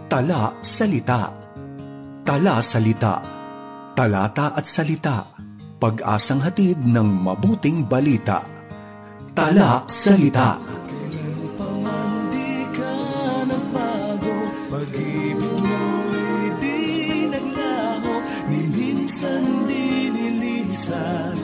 Tala, salita. Tala, salita. Talata at salita. Pag-asang hatid ng mabuting balita. Tala, salita. Kailan pa man di ka nagbago, pag-ibig mo'y di naglaho, ni minsan di nilisan,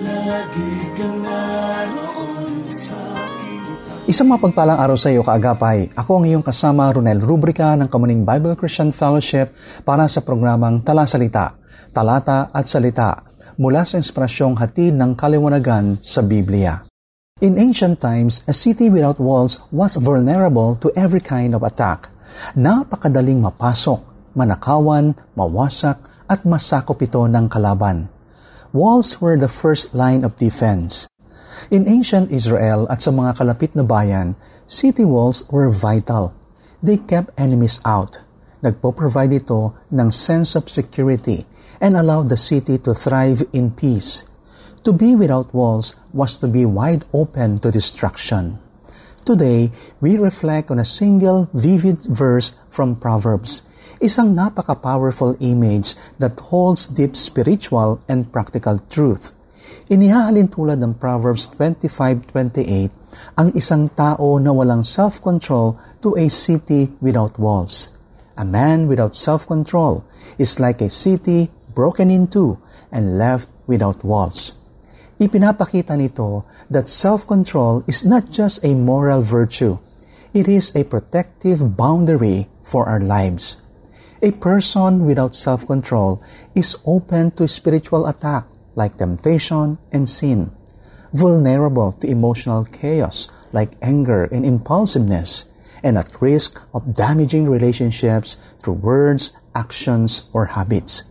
lagi kang naroon sa akin. Isang mapagpalang araw sa iyo, kaagapay. Ako ang iyong kasama, Ronel Rubrica ng Kamuning Bible Christian Fellowship para sa programang Tala Salita, Talata at Salita, mula sa inspirasyong hatid ng kaliwanagan sa Biblia. In ancient times, a city without walls was vulnerable to every kind of attack. Napakadaling mapasok, manakawan, mawasak, at masakop ito ng kalaban. Walls were the first line of defense. In ancient Israel at sa mga kalapit na bayan, city walls were vital. They kept enemies out. Nagpo-provide ito ng sense of security and allowed the city to thrive in peace. To be without walls was to be wide open to destruction. Today, we reflect on a single vivid verse from Proverbs, isang napaka-powerful image that holds deep spiritual and practical truth. Inihahalin tulad ng Proverbs 25:28 ang isang tao na walang self-control to a city without walls. A man without self-control is like a city broken in two and left without walls. Ipinapakita nito that self-control is not just a moral virtue. It is a protective boundary for our lives. A person without self-control is open to spiritual attack like temptation and sin, vulnerable to emotional chaos like anger and impulsiveness, and at risk of damaging relationships through words, actions, or habits.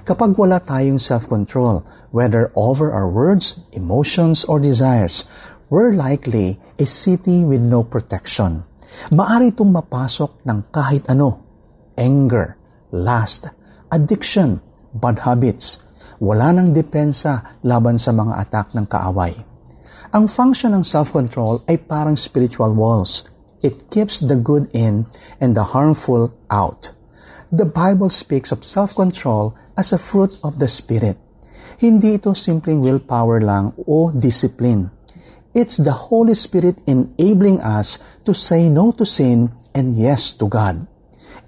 Kapag wala tayong self-control, whether over our words, emotions, or desires, we're likely a city with no protection. Maari itong mapasok ng kahit ano: anger, lust, addiction, bad habits. Wala nang depensa laban sa mga attack ng kaaway. Ang function ng self-control ay parang spiritual walls. It keeps the good in and the harmful out. The Bible speaks of self-control as a fruit of the Spirit. Hindi ito simpleng willpower lang o discipline. It's the Holy Spirit enabling us to say no to sin and yes to God.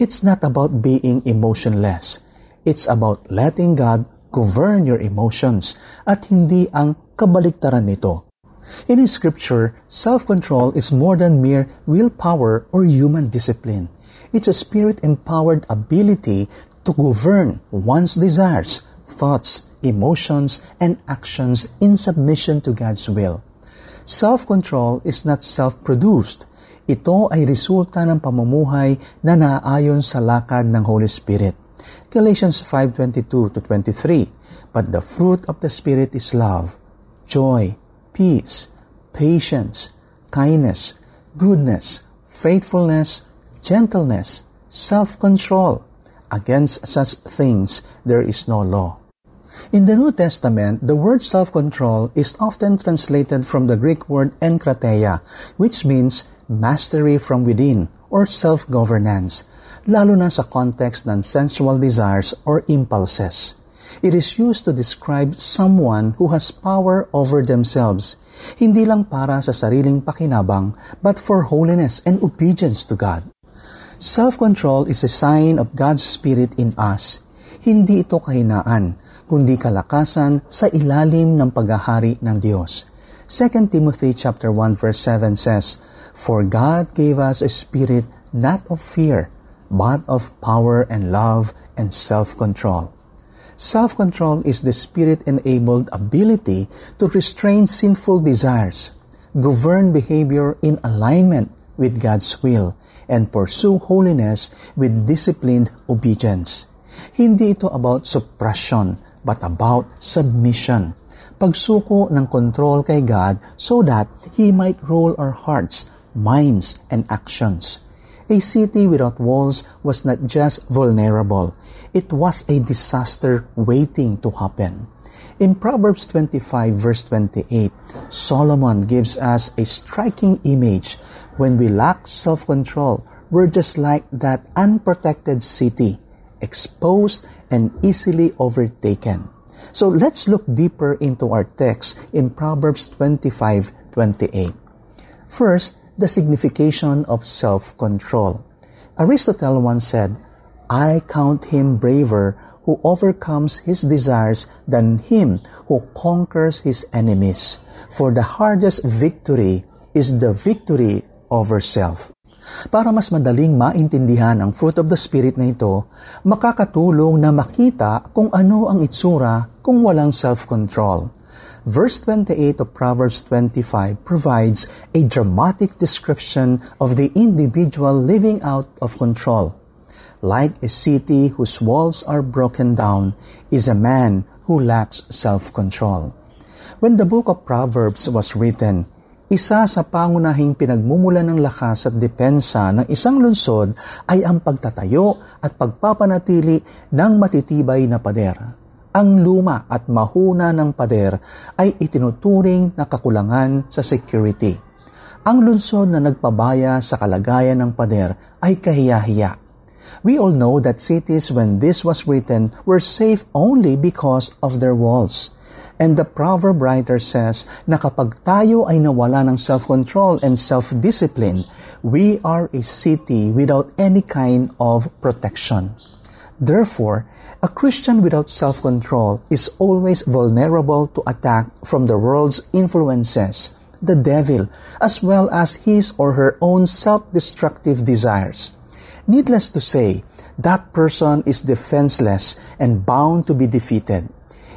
It's not about being emotionless. It's about letting God govern your emotions at hindi ang kabaliktaran nito. In Scripture, self-control is more than mere willpower or human discipline. It's a spirit-empowered ability to govern one's desires, thoughts, emotions, and actions in submission to God's will. Self-control is not self-produced. Ito ay resulta ng pamumuhay na naaayon sa lakad ng Holy Spirit. Galatians 5:22-23, but the fruit of the Spirit is love, joy, peace, patience, kindness, goodness, faithfulness, gentleness, self-control. Against such things there is no law. In the New Testament, the word self-control is often translated from the Greek word enkrateia, which means mastery from within or self-governance, lalo na sa context ng sensual desires or impulses. It is used to describe someone who has power over themselves, hindi lang para sa sariling pakinabang, but for holiness and obedience to God. Self-control is a sign of God's Spirit in us. Hindi ito kahinaan, kundi kalakasan sa ilalim ng paghahari ng Diyos. 2 Timothy chapter 1 verse 7 says, "For God gave us a spirit not of fear, but of power and love and self-control." Self-control is the Spirit-enabled ability to restrain sinful desires, govern behavior in alignment with God's will, and pursue holiness with disciplined obedience. Hindi ito about suppression, but about submission. Pagsuko ng control kay God so that He might rule our hearts, minds, and actions. A city without walls was not just vulnerable. It was a disaster waiting to happen. In Proverbs 25 verse 28, Solomon gives us a striking image. When we lack self-control, we're just like that unprotected city, exposed and easily overtaken. So let's look deeper into our text in Proverbs 25:28. First, the signification of self-control. Aristotle once said, "I count him braver who overcomes his desires than him who conquers his enemies. For the hardest victory is the victory over self." Para mas madaling maintindihan ang fruit of the Spirit na ito, makakatulong na makita kung ano ang itsura kung walang self-control. Verse 28 of Proverbs 25 provides a dramatic description of the individual living out of control. Like a city whose walls are broken down is a man who lacks self-control. When the book of Proverbs was written, isa sa pangunahing pinagmumulan ng lakas at depensa ng isang lungsod ay ang pagtatayo at pagpapanatili ng matitibay na pader. Ang luma at mahuna ng pader ay itinuturing na kakulangan sa security. Ang lungsod na nagpabaya sa kalagayan ng pader ay kahiya-hiya. We all know that cities when this was written were safe only because of their walls. And the proverb writer says na kapag tayo ay nawala ng self-control and self-discipline, we are a city without any kind of protection. Therefore, a Christian without self-control is always vulnerable to attack from the world's influences, the devil, as well as his or her own self-destructive desires. Needless to say, that person is defenseless and bound to be defeated.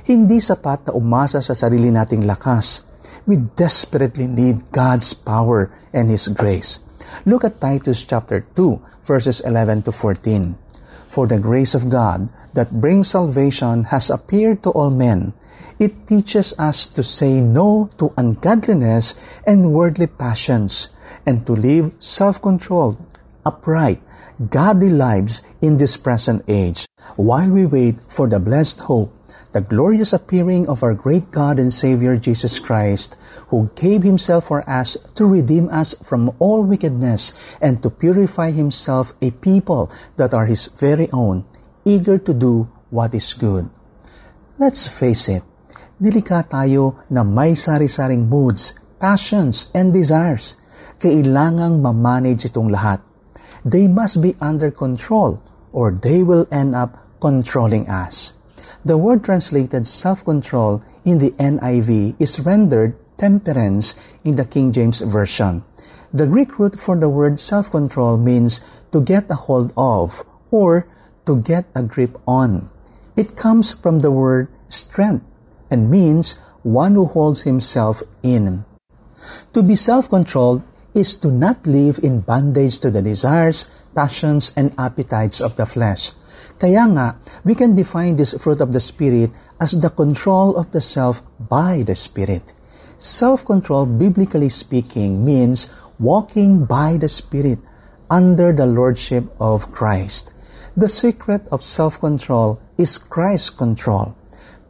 Hindi sapat na umasa sa sarili nating lakas. We desperately need God's power and His grace. Look at Titus chapter 2, verses 11 to 14. For the grace of God that brings salvation has appeared to all men. It teaches us to say no to ungodliness and worldly passions, and to live self-controlled, upright, godly lives in this present age, while we wait for the blessed hope, the glorious appearing of our great God and Savior Jesus Christ, who gave Himself for us to redeem us from all wickedness and to purify Himself a people that are His very own, eager to do what is good. Let's face it, dilika tayo na may sari-saring moods, passions, and desires. Kailangang ma-manage itong lahat. They must be under control or they will end up controlling us. The word translated self-control in the NIV is rendered temperance in the King James Version. The Greek root for the word self-control means to get a hold of or to get a grip on. It comes from the word strength and means one who holds himself in. To be self-controlled is to not live in bondage to the desires, passions, and appetites of the flesh. Kaya nga, we can define this fruit of the Spirit as the control of the self by the Spirit. Self-control, biblically speaking, means walking by the Spirit under the lordship of Christ. The secret of self-control is Christ's control.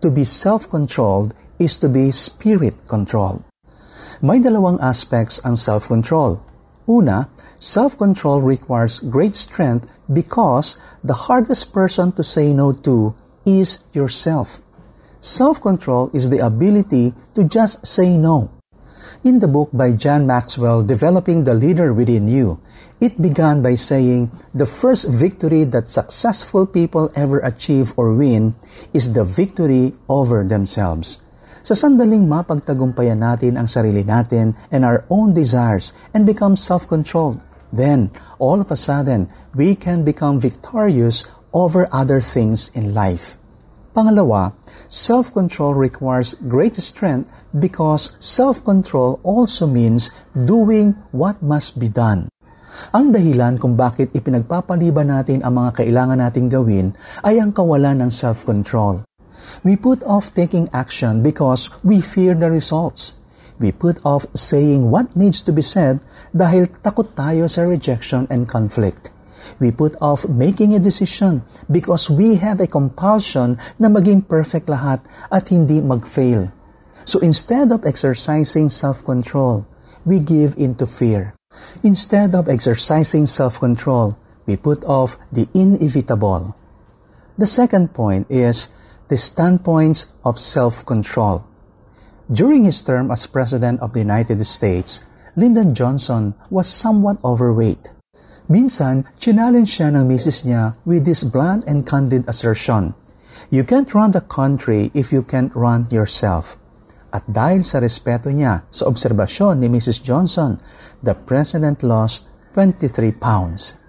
To be self-controlled is to be Spirit-controlled. May dalawang aspects ang self-control. Una, self-control requires great strength because the hardest person to say no to is yourself. Self-control is the ability to just say no. In the book by John Maxwell, Developing the Leader Within You, it began by saying, the first victory that successful people ever achieve or win is the victory over themselves. Sa sandaling mapagtagumpayan natin ang sarili natin and our own desires and become self-controlled, then, all of a sudden, we can become victorious over other things in life. Pangalawa, self-control requires great strength because self-control also means doing what must be done. Ang dahilan kung bakit ipinagpapaliban natin ang mga kailangan nating gawin ay ang kawalan ng self-control. We put off taking action because we fear the results. We put off saying what needs to be said dahil takot tayo sa rejection and conflict. We put off making a decision because we have a compulsion na maging perfect lahat at hindi mag-fail. So instead of exercising self-control, we give into fear. Instead of exercising self-control, we put off the inevitable. The second point is the standpoints of self-control. During his term as President of the United States, Lyndon Johnson was somewhat overweight. Minsan, challenge siya ng misis niya with this blunt and candid assertion, "You can't run the country if you can't run yourself." At dahil sa respeto niya sa obserbasyon ni Mrs. Johnson, the President lost 23 pounds.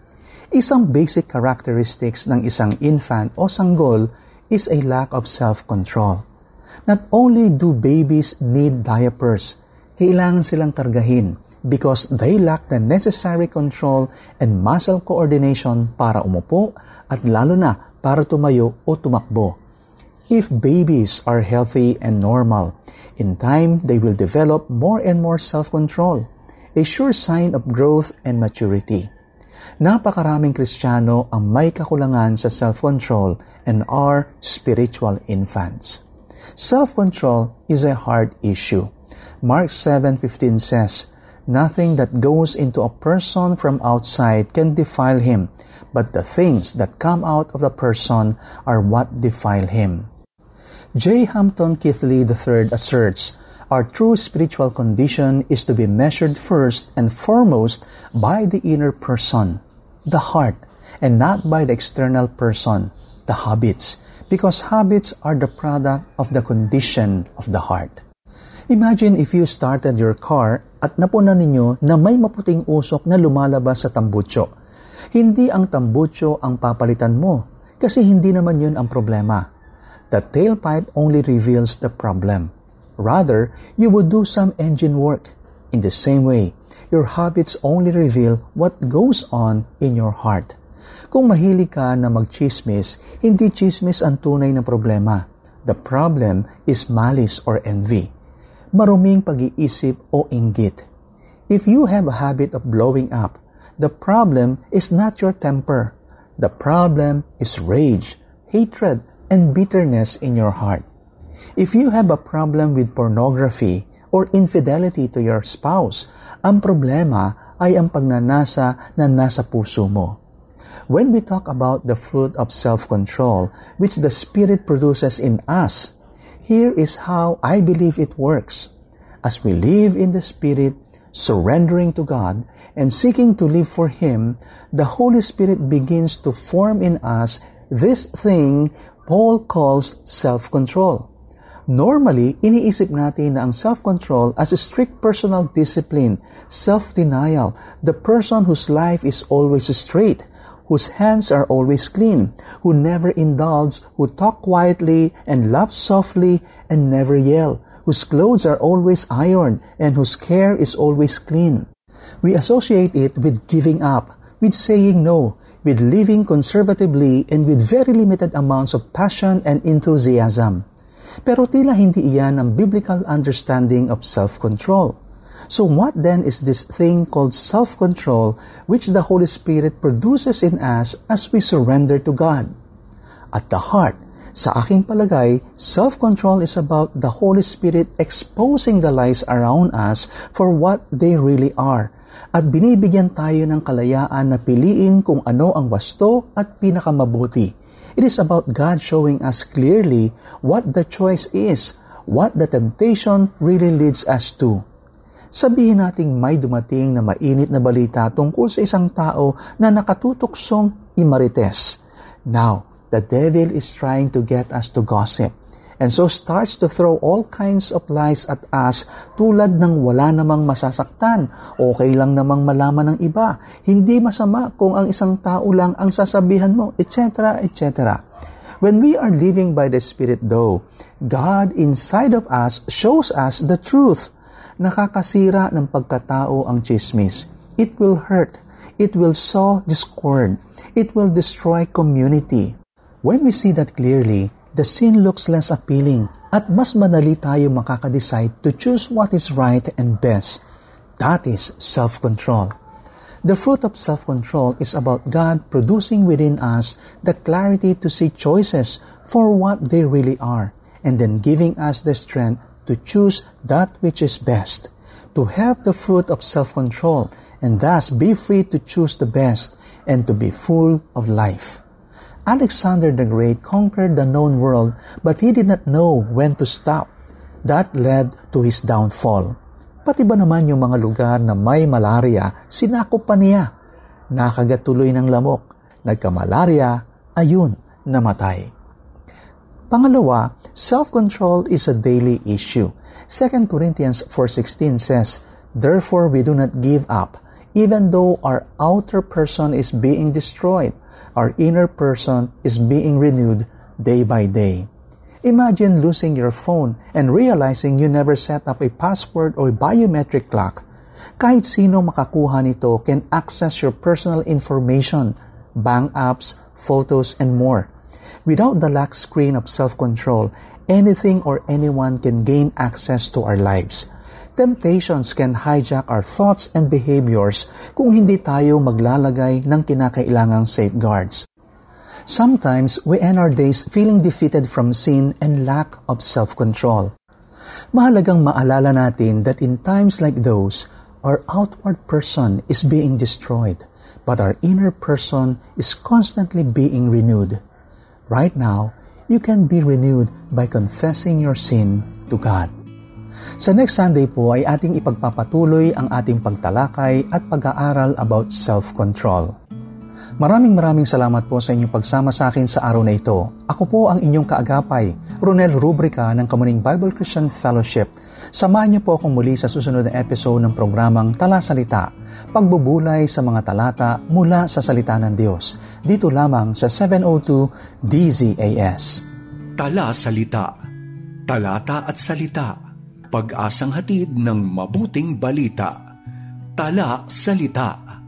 Isang basic characteristics ng isang infant o sanggol is a lack of self-control. Not only do babies need diapers, kailangan silang kargahin because they lack the necessary control and muscle coordination para umupo at lalo na para tumayo o tumakbo. If babies are healthy and normal, in time they will develop more and more self-control, a sure sign of growth and maturity. Napakaraming Kristiyano ang may kakulangan sa self-control and are spiritual infants. Self-control is a hard issue. Mark 7:15 says, "Nothing that goes into a person from outside can defile him, but the things that come out of the person are what defile him." J. Hampton Keathley III asserts, "Our true spiritual condition is to be measured first and foremost by the inner person, the heart, and not by the external person, the habits, because habits are the product of the condition of the heart." Imagine if you started your car at napunan ninyo na may maputing usok na lumalabas sa tambutso. Hindi ang tambutso ang papalitan mo kasi hindi naman yun ang problema. The tailpipe only reveals the problem. Rather, you would do some engine work. In the same way, your habits only reveal what goes on in your heart. Kung mahilig ka na magchismis, hindi chismis ang tunay na problema. The problem is malice or envy. Maruming pag-iisip o inggit. If you have a habit of blowing up, the problem is not your temper. The problem is rage, hatred, and bitterness in your heart. If you have a problem with pornography or infidelity to your spouse, ang problema ay ang pagnanasa na nasa puso mo. When we talk about the fruit of self-control, which the Spirit produces in us, here is how I believe it works. As we live in the Spirit, surrendering to God, and seeking to live for Him, the Holy Spirit begins to form in us this thing Paul calls self-control. Normally, iniisip natin na ang self-control as a strict personal discipline, self-denial, the person whose life is always straight, whose hands are always clean, who never indulge, who talk quietly and laugh softly and never yell, whose clothes are always ironed and whose care is always clean. We associate it with giving up, with saying no, with living conservatively and with very limited amounts of passion and enthusiasm. Pero tila hindi iyan ang biblical understanding of self-control. So what then is this thing called self-control which the Holy Spirit produces in us as we surrender to God? At the heart, sa aking palagay, self-control is about the Holy Spirit exposing the lies around us for what they really are. At binibigyan tayo ng kalayaan na piliin kung ano ang wasto at pinakamabuti. It is about God showing us clearly what the choice is, what the temptation really leads us to. Sabihin nating may dumating na mainit na balita tungkol sa isang tao na nakatutuksong imarites. Now, the devil is trying to get us to gossip and so starts to throw all kinds of lies at us tulad ng wala namang masasaktan, okay lang namang malaman ng iba, hindi masama kung ang isang tao lang ang sasabihan mo, etc., etc. When we are living by the Spirit though, God inside of us shows us the truth. Nakakasira ng pagkatao ang chismis. It will hurt. It will sow discord. It will destroy community. When we see that clearly, the sin looks less appealing at mas madali tayo makakadecide to choose what is right and best. That is self-control. The fruit of self-control is about God producing within us the clarity to see choices for what they really are and then giving us the strength to choose that which is best. To have the fruit of self-control and thus be free to choose the best and to be full of life. Alexander the Great conquered the known world, but he did not know when to stop. That led to his downfall. Pati ba naman yung mga lugar na may malaria, sinakop pa niya. Nakagatuloy ng lamok, nagka-malaria, ayun, namatay. Pangalawa, self-control is a daily issue. 2 Corinthians 4:16 says, "Therefore we do not give up, even though our outer person is being destroyed, our inner person is being renewed day by day." Imagine losing your phone and realizing you never set up a password or biometric lock. Kahit sino makakuha nito can access your personal information, bank apps, photos, and more. Without the lock screen of self-control, anything or anyone can gain access to our lives. Temptations can hijack our thoughts and behaviors kung hindi tayo maglalagay ng kinakailangang safeguards. Sometimes we end our days feeling defeated from sin and lack of self-control. Mahalagang maalala natin that in times like those, our outward person is being destroyed, but our inner person is constantly being renewed. Right now, you can be renewed by confessing your sin to God. Sa next Sunday po ay ating ipagpapatuloy ang ating pagtalakay at pag-aaral about self-control. Maraming salamat po sa inyong pagsama sa akin sa araw na ito. Ako po ang inyong kaagapay, Ronel Rubrica ng Kamuning Bible Christian Fellowship. Samahan niyo po akong muli sa susunod na episode ng programang Tala Salita, pagbubulay sa mga talata mula sa salita ng Diyos. Dito lamang sa 702 DZAS. Tala Salita, talata at salita, pag-asang hatid ng mabuting balita. Tala Salita.